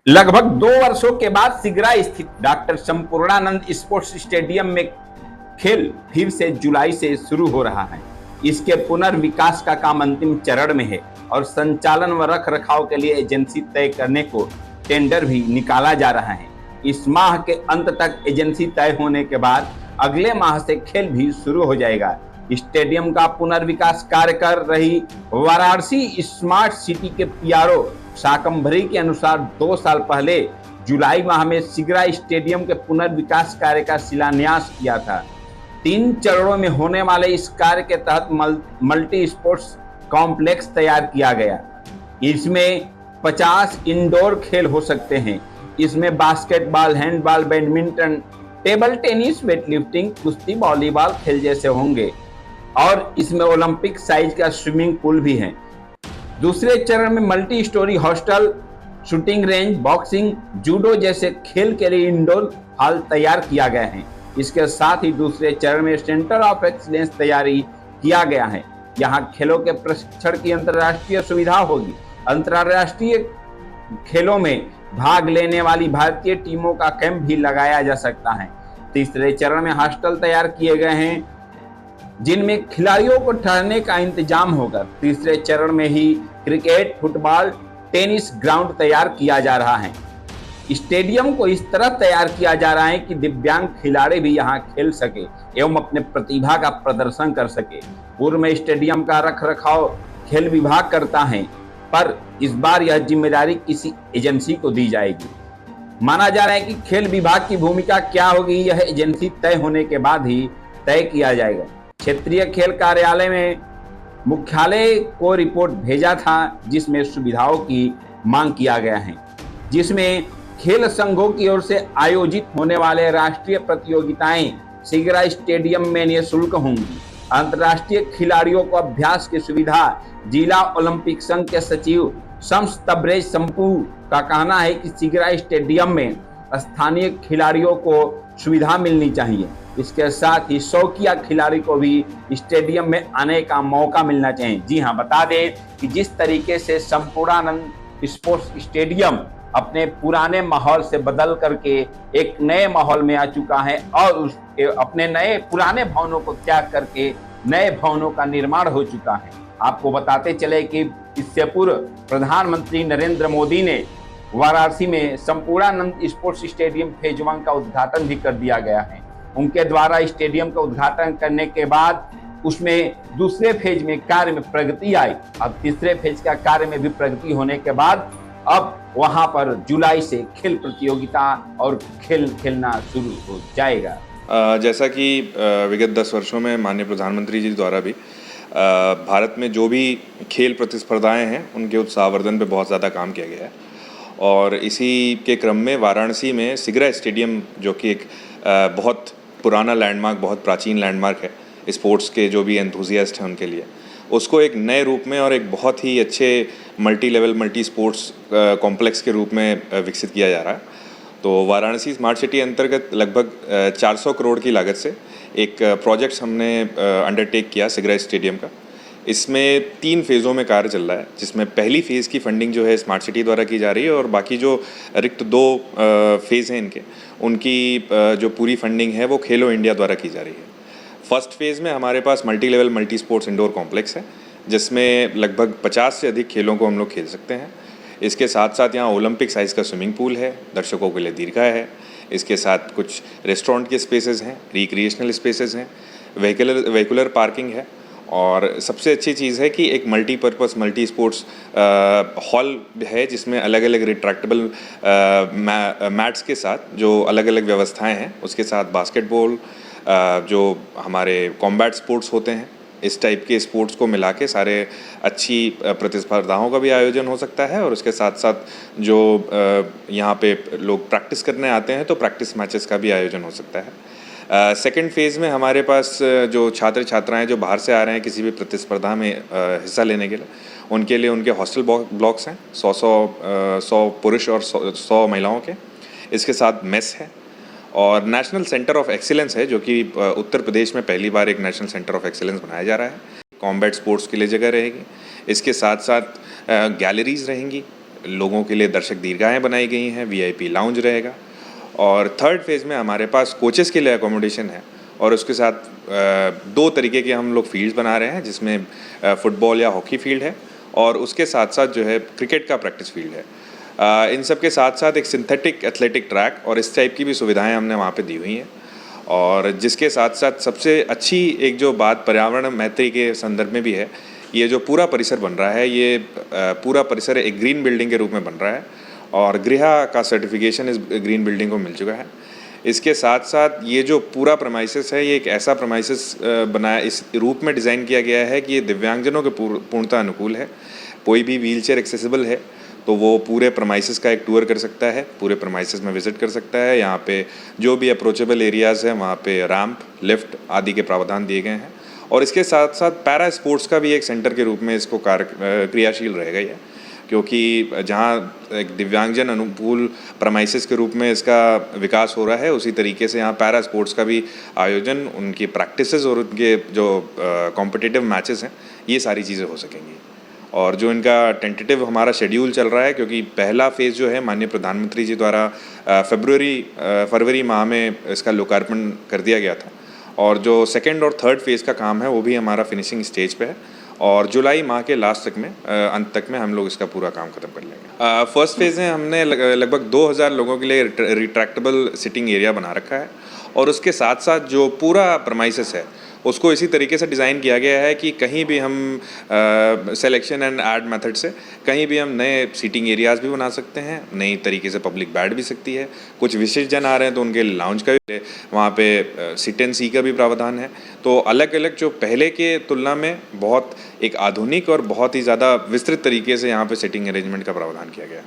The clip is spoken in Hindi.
लगभग 2 वर्षों के बाद सिगरा स्थित डॉक्टर संपूर्णानंद स्पोर्ट्स स्टेडियम में खेल फिर से जुलाई से शुरू हो रहा है। इसके पुनर्विकास का काम अंतिम चरण में है और संचालन व रख रखाव के लिए एजेंसी तय करने को टेंडर भी निकाला जा रहा है। इस माह के अंत तक एजेंसी तय होने के बाद अगले माह से खेल भी शुरू हो जाएगा। स्टेडियम का पुनर्विकास कार्य कर रही वाराणसी स्मार्ट सिटी के पीआरओ शाकंभरी के अनुसार 2 साल पहले जुलाई माह में सिगरा स्टेडियम के पुनर्विकास कार्य का शिलान्यास किया था। 3 चरणों में होने वाले इस कार्य के तहत मल्टी स्पोर्ट्स कॉम्प्लेक्स तैयार किया गया। इसमें 50 इंडोर खेल हो सकते हैं। इसमें basketball, handball, badminton, table tennis, weightlifting, कुश्ती, वॉलीबॉल खेल जैसे होंगे और इसमें ओलंपिक साइज का स्विमिंग पूल भी है। दूसरे चरण में multi storey hostel, shooting range, boxing, judo जैसे खेल के लिए इंडोर हॉल तैयार किया गया है। इसके साथ ही दूसरे चरण में सेंटर ऑफ एक्सीलेंस तैयारी किया गया है। यहाँ खेलों के प्रशिक्षण की अंतर्राष्ट्रीय सुविधा होगी। अंतर्राष्ट्रीय खेलों में भाग लेने वाली भारतीय टीमों का कैंप भी लगाया जा सकता है। तीसरे चरण में हॉस्टल तैयार किए गए हैं जिनमें खिलाड़ियों को ठहरने का इंतजाम होगा। तीसरे चरण में ही क्रिकेट, फुटबॉल, टेनिस ग्राउंड तैयार किया जा रहा है। स्टेडियम को इस तरह तैयार किया जा रहा है कि दिव्यांग खिलाड़ी भी यहाँ खेल सके एवं अपने प्रतिभा का प्रदर्शन कर सके। पूर्व में स्टेडियम का रख रखाव खेल विभाग करता है, पर इस बार यह जिम्मेदारी किसी एजेंसी को दी जाएगी। माना जा रहा है कि खेल विभाग की भूमिका क्या होगी, यह एजेंसी तय होने के बाद ही तय किया जाएगा। क्षेत्रीय खेल कार्यालय में मुख्यालय को रिपोर्ट भेजा था जिसमें सुविधाओं की मांग किया गया है, जिसमें खेल संघों की ओर से आयोजित होने वाले राष्ट्रीय प्रतियोगिताएं सिगरा स्टेडियम में निःशुल्क होंगी। अंतर्राष्ट्रीय खिलाड़ियों को अभ्यास की सुविधा जिला ओलंपिक संघ के सचिव शम्स तबरेज संपू का कहना है कि सिगरा स्टेडियम में स्थानीय खिलाड़ियों को सुविधा मिलनी चाहिए। इसके साथ ही शौकिया खिलाड़ी को भी स्टेडियम में आने का मौका मिलना चाहिए। जी हाँ, बता दें कि जिस तरीके से संपूर्णानंद स्पोर्ट्स स्टेडियम अपने पुराने माहौल से बदल करके एक नए माहौल में आ चुका है और उसके अपने नए पुराने भवनों को त्याग करके नए भवनों का निर्माण हो चुका है। आपको बताते चले कि इससे पूर्व प्रधानमंत्री नरेंद्र मोदी ने वाराणसी में संपूर्णानंद स्पोर्ट्स स्टेडियम फेज 1 का उद्घाटन भी कर दिया गया है। उनके द्वारा स्टेडियम का उद्घाटन करने के बाद उसमें दूसरे फेज में कार्य में प्रगति आई। अब तीसरे फेज का कार्य में भी प्रगति होने के बाद अब वहां पर जुलाई से खेल प्रतियोगिता और खेल खेलना शुरू हो जाएगा। जैसा कि विगत 10 वर्षों में माननीय प्रधानमंत्री जी द्वारा भी भारत में जो भी खेल प्रतिस्पर्धाएं हैं उनके उत्साहवर्धन पे बहुत ज़्यादा काम किया गया है और इसी के क्रम में वाराणसी में सिगरा स्टेडियम, जो कि एक बहुत पुराना लैंडमार्क, बहुत प्राचीन लैंडमार्क है स्पोर्ट्स के जो भी एंथुजियास्ट हैं उनके लिए, उसको एक नए रूप में और एक बहुत ही अच्छे multi level multi sports complex के रूप में विकसित किया जा रहा है। तो वाराणसी स्मार्ट सिटी अंतर्गत लगभग 400 करोड़ की लागत से एक प्रोजेक्ट हमने अंडरटेक किया सिगरा स्टेडियम का। इसमें 3 फेज़ों में कार्य चल रहा है, जिसमें पहली फ़ेज़ की फंडिंग जो है स्मार्ट सिटी द्वारा की जा रही है और बाकी जो रिक्त 2 फेज़ हैं उनकी जो पूरी फंडिंग है वो खेलो इंडिया द्वारा की जा रही है। फर्स्ट फेज़ में हमारे पास multi level multi sports indoor complex है, जिसमें लगभग 50 से अधिक खेलों को हम लोग खेल सकते हैं। इसके साथ साथ यहाँ ओलंपिक साइज़ का स्विमिंग पूल है, दर्शकों के लिए दीर्घा है। इसके साथ कुछ रेस्टोरेंट के स्पेसेस हैं, रिक्रिएशनल स्पेसेस हैं, व्हीकुलर पार्किंग है और सबसे अच्छी चीज़ है कि एक मल्टीपर्पज़ मल्टी स्पोर्ट्स हॉल है, जिसमें अलग अलग रिट्रैक्टेबल मैट्स के साथ जो अलग अलग व्यवस्थाएं हैं, उसके साथ बास्केटबॉल, जो हमारे कॉम्बैट स्पोर्ट्स होते हैं, इस टाइप के स्पोर्ट्स को मिला के सारे अच्छी प्रतिस्पर्धाओं का भी आयोजन हो सकता है और उसके साथ साथ जो यहाँ पे लोग प्रैक्टिस करने आते हैं तो प्रैक्टिस मैचेस का भी आयोजन हो सकता है। सेकंड फेज़ में हमारे पास जो छात्र छात्राएं जो बाहर से आ रहे हैं किसी भी प्रतिस्पर्धा में हिस्सा लेने के लिए, उनके लिए उनके हॉस्टल ब्लॉक्स हैं 100 पुरुष और 100 महिलाओं के। इसके साथ मेस है और नेशनल सेंटर ऑफ एक्सीलेंस है, जो कि उत्तर प्रदेश में पहली बार एक नेशनल सेंटर ऑफ एक्सीलेंस बनाया जा रहा है। कॉम्बैट स्पोर्ट्स के लिए जगह रहेगी। इसके साथ साथ गैलरीज रहेंगी, लोगों के लिए दर्शक दीर्घाएँ बनाई गई हैं, VIP लाउंज रहेगा। और थर्ड फेज़ में हमारे पास कोचेस के लिए एकोमोडेशन है और उसके साथ 2 तरीके के हम लोग फील्ड्स बना रहे हैं, जिसमें फुटबॉल या हॉकी फील्ड है और उसके साथ साथ जो है क्रिकेट का प्रैक्टिस फील्ड है। इन सब के साथ साथ एक सिंथेटिक एथलेटिक ट्रैक और इस टाइप की भी सुविधाएं हमने वहाँ पे दी हुई हैं। और जिसके साथ साथ सबसे अच्छी एक जो बात पर्यावरण मैत्री के संदर्भ में भी है, ये जो पूरा परिसर बन रहा है, ये पूरा परिसर एक ग्रीन बिल्डिंग के रूप में बन रहा है और गृहा का सर्टिफिकेशन इस ग्रीन बिल्डिंग को मिल चुका है। इसके साथ साथ ये जो पूरा प्रमाइसिस है, ये एक ऐसा प्रमाइसिस बनाया, इस रूप में डिज़ाइन किया गया है कि ये दिव्यांगजनों के पूर्णतः अनुकूल है। कोई भी व्हीलचेयर एक्सेसिबल है तो वो पूरे प्रमाइसिस का एक टूर कर सकता है, पूरे प्रमाइसिस में विज़िट कर सकता है। यहाँ पे जो भी अप्रोचेबल एरियाज़ हैं वहाँ पे रैंप, लिफ्ट आदि के प्रावधान दिए गए हैं और इसके साथ साथ पैरा स्पोर्ट्स का भी एक सेंटर के रूप में इसको क्रियाशील रहेगा ये, क्योंकि जहाँ एक दिव्यांगजन अनुकूल प्रमाइसिस के रूप में इसका विकास हो रहा है, उसी तरीके से यहाँ पैरा स्पोर्ट्स का भी आयोजन, उनकी प्रैक्टिसेस और उनके जो कॉम्पिटिटिव मैचेस हैं, ये सारी चीज़ें हो सकेंगी। और जो इनका टेंटेटिव हमारा शेड्यूल चल रहा है, क्योंकि पहला फेज़ जो है माननीय प्रधानमंत्री जी द्वारा फरवरी माह में इसका लोकार्पण कर दिया गया था और जो सेकेंड और थर्ड फेज़ का काम है वो भी हमारा फिनिशिंग स्टेज पे है और जुलाई माह के लास्ट तक में अंत तक में हम लोग इसका पूरा काम खत्म कर लेंगे। फर्स्ट फेज़ में हमने लगभग 2000 लोगों के लिए रिट्रैक्टेबल सिटिंग एरिया बना रखा है और उसके साथ साथ जो पूरा प्रमाइसिस है उसको इसी तरीके से डिज़ाइन किया गया है कि कहीं भी हम सिलेक्शन एंड ऐड मेथड से कहीं भी हम नए सीटिंग एरियाज़ भी बना सकते हैं, नई तरीके से पब्लिक बैठ भी सकती है। कुछ विशेष जन आ रहे हैं तो उनके लाउंज का भी, वहाँ पे सिट एंड सी का भी प्रावधान है। तो अलग अलग जो पहले के तुलना में बहुत एक आधुनिक और बहुत ही ज़्यादा विस्तृत तरीके से यहाँ पे सिटिंग अरेंजमेंट का प्रावधान किया गया है।